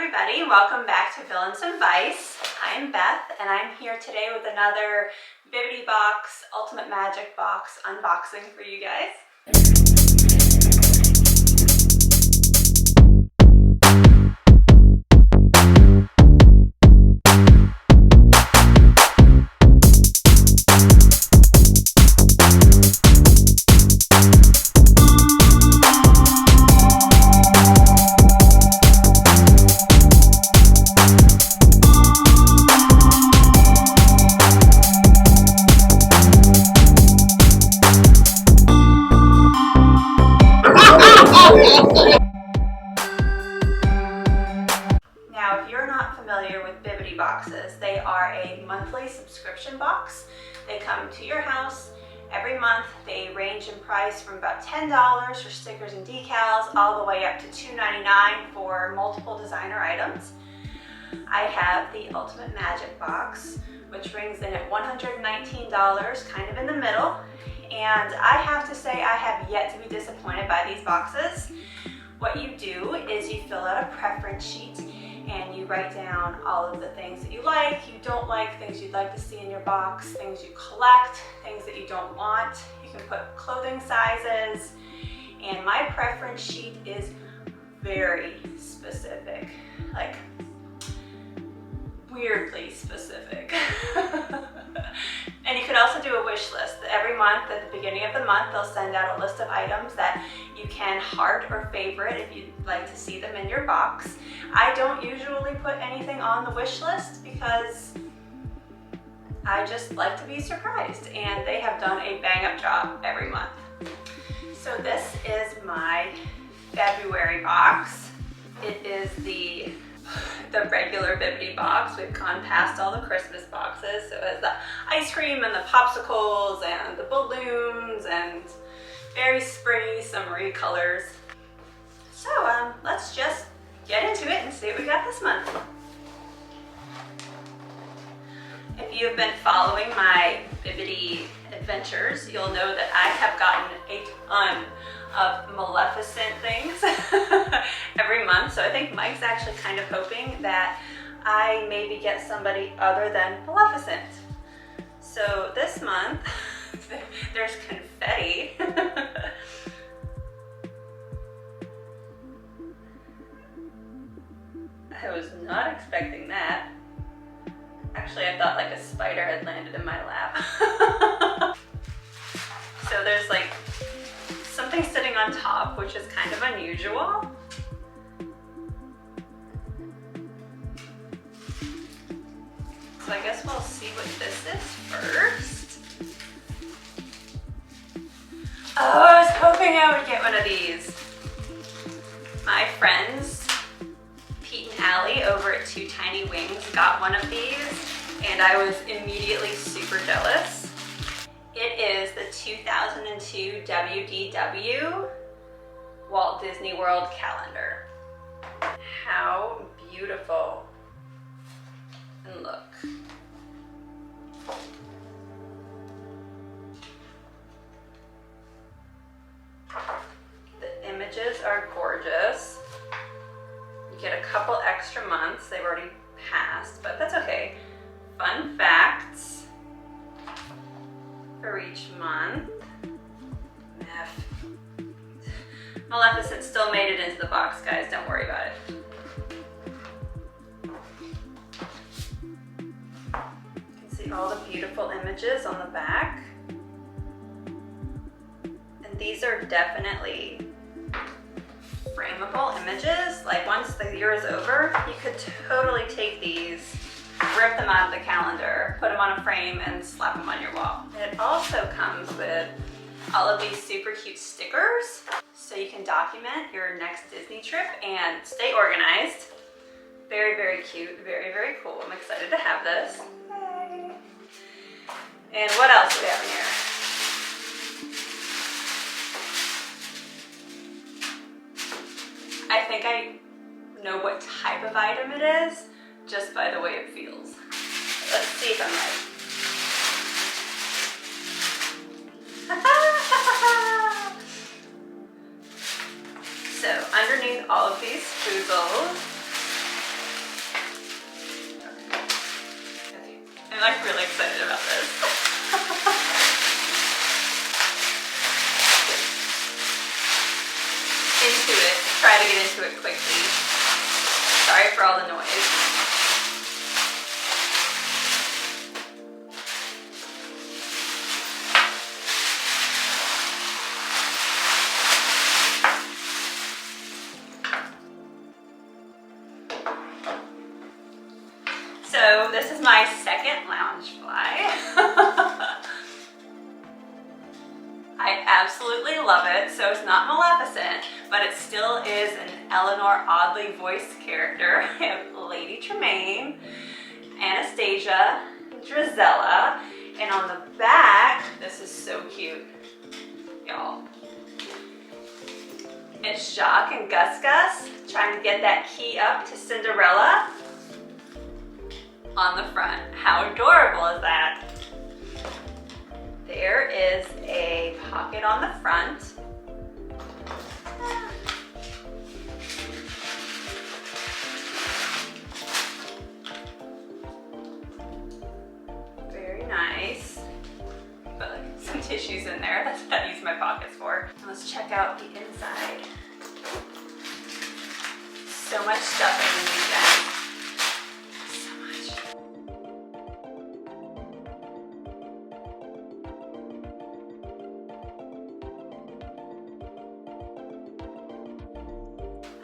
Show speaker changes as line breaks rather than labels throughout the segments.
everybody, welcome back to Villains and Vice. I'm Beth and I'm here today with another Bibbidi Box Ultimate Magic Box unboxing for you guys. Now, if you're not familiar with Bibbidi Boxes, they are a monthly subscription box. They come to your house every month. They range in price from about $10 for stickers and decals all the way up to $2.99 for multiple designer items. I have the Ultimate Magic Box, which rings in at $119, kind of in the middle. And I have to say I have yet to be disappointed by these boxes. What you do is you fill out a preference sheet and you write down all of the things that you like, you don't like, things you'd like to see in your box, things you collect, things that you don't want. You can put clothing sizes, and my preference sheet is very specific, like weirdly specific. And you could also do a wish list. Every month, at the beginning of the month, they'll send out a list of items that you can heart or favorite if you'd like to see them in your box. I don't usually put anything on the wish list because I just like to be surprised, and they have done a bang-up job every month. So this is my February box. It is the regular Bibbidi box. We've gone past all the Christmas boxes. So it has the ice cream and the popsicles and the balloons and very springy, summery colors. So let's just get into it and see what we got this month. If you've been following my Bibbidi adventures, you'll know that I have gotten a ton of Maleficent things every month. So I think Mike's actually kind of hoping that I maybe get somebody other than Maleficent. So this month, there's confetti. I was not expecting that. Actually, I thought like a spider had landed in my lap. So there's like something sitting on top, which is kind of unusual. So I guess we'll see what this is first. Oh, I was hoping I would get one of these. My friends, Pete and Allie over at Two Tiny Wings got one of these, and I was immediately super jealous. It is the 2002 WDW Walt Disney World calendar. How beautiful. And look. The images are gorgeous. You get a couple extra months. They've already passed, but that's okay. Fun facts for each month. Maleficent still made it into the box, guys. Don't worry about it. You can see all the beautiful images on the back. And these are definitely frameable images. Like once the year is over, you could totally take these, rip them out of the calendar, put them on a frame, and slap them on your wall. It also comes with all of these super cute stickers, so you can document your next Disney trip and stay organized. Very, very cute, very, very cool. I'm excited to have this. Yay. And what else do we have in here? I think I know what type of item it is just by the way it feels. Let's see if I'm right. So underneath all of these foozles quickly. Sorry for all the noise. So this is my second Loungefly. I absolutely love it. So it's not Maleficent, but it still is an Eleanor oddly voiced character. I have Lady Tremaine, Anastasia, Drizella, and on the back, this is so cute, y'all. It's Jacques and Gus Gus trying to get that key up to Cinderella on the front. How adorable is that? There is a pocket on the front. Very nice. Put some tissues in there. That's what I use my pockets for. Let's check out the inside. So much stuffing in these bags.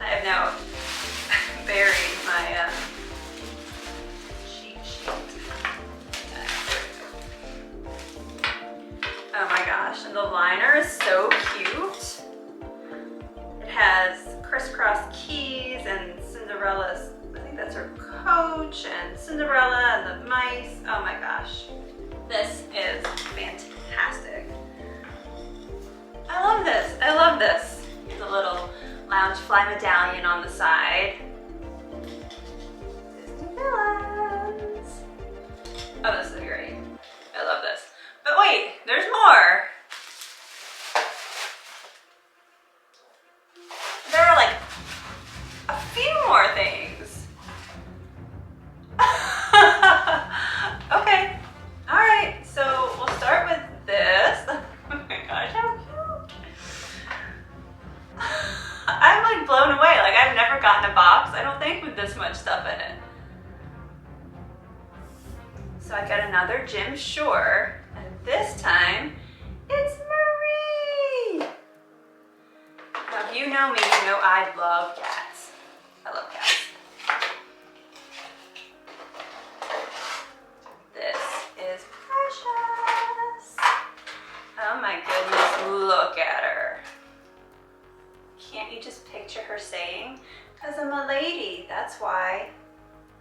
I have now buried my cheat sheet. Oh my gosh, and the liner is so cute. It has crisscross keys and Cinderella's, I think that's her coach, and Cinderella and the mice. Oh my gosh, this is fantastic. I love this, I love this. Here's a little Loungefly medallion on the side. Disney villains. Oh, this is great. I love this. But wait, there's more. There are like a few more things. Okay. All right. So we'll start with this. Oh my gosh, how cute. I'm like blown away. Like I've never gotten a box, I don't think, with this much stuff in it. So I got another Jim Shore, and this time it's Marie. Now if you know me, you know I love cats. I love cats. This is Precious. Oh my goodness, look at her. Can't you just picture her saying, "'Cause I'm a lady, that's why."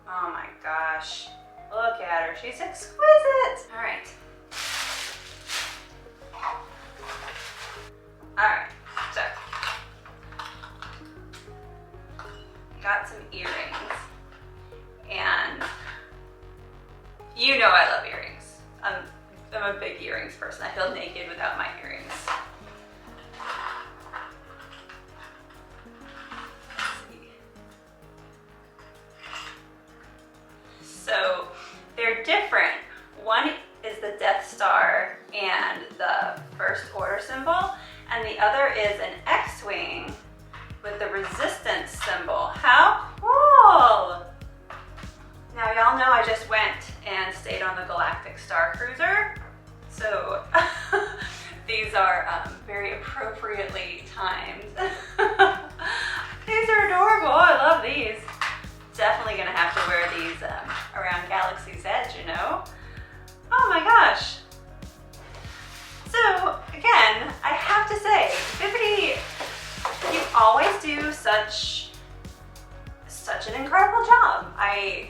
Oh my gosh, look at her, she's exquisite. All right. All right, so got some earrings, and you know I love earrings. I'm a big earrings person. I feel naked without my earrings. So they're different. One is the Death Star and the First Order symbol, and the other is an X-Wing with the Resistance symbol. How cool! Now y'all know I just went and stayed on the Galactic Star Cruiser, so these are very appropriately timed. These are adorable, I love these. Definitely gonna have to wear these around Galaxy's Edge, you know? Oh my gosh. So again, I have to say, Bibbidi, you always do such an incredible job. I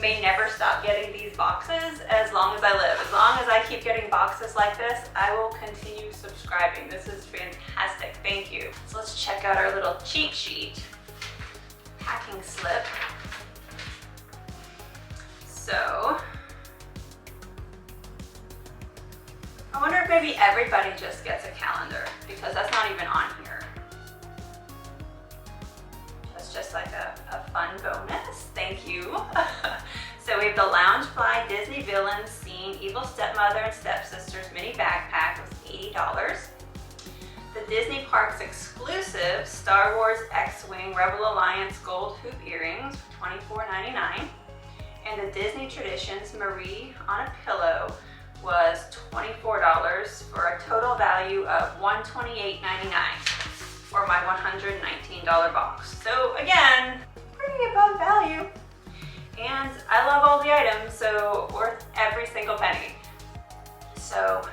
may never stop getting these boxes as long as I live. As long as I keep getting boxes like this, I will continue subscribing. This is fantastic, thank you. So let's check out our little cheat sheet. Packing slip. So, I wonder if maybe everybody just gets a calendar, because that's not even on here. That's just like a fun bonus, thank you. So we have the Loungefly Disney Villains Scene Evil Stepmother and Stepsisters mini backpack. It was $80. The Disney Parks exclusive Star Wars X Swing Rebel Alliance gold hoop earrings for $24.99. And the Disney Traditions Marie on a Pillow was $24 for a total value of $128.99 for my $119 box. So again, pretty above value. And I love all the items, so worth every single penny. So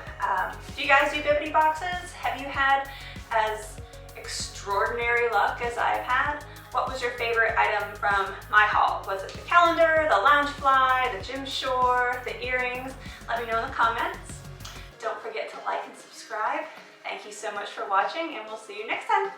do you guys do Bibbidi boxes? Have you had as extraordinary luck as I've had? What was your favorite item from my haul? Was it the calendar, the Loungefly, the gym shore, the earrings? Let me know in the comments. Don't forget to like and subscribe. Thank you so much for watching, and we'll see you next time.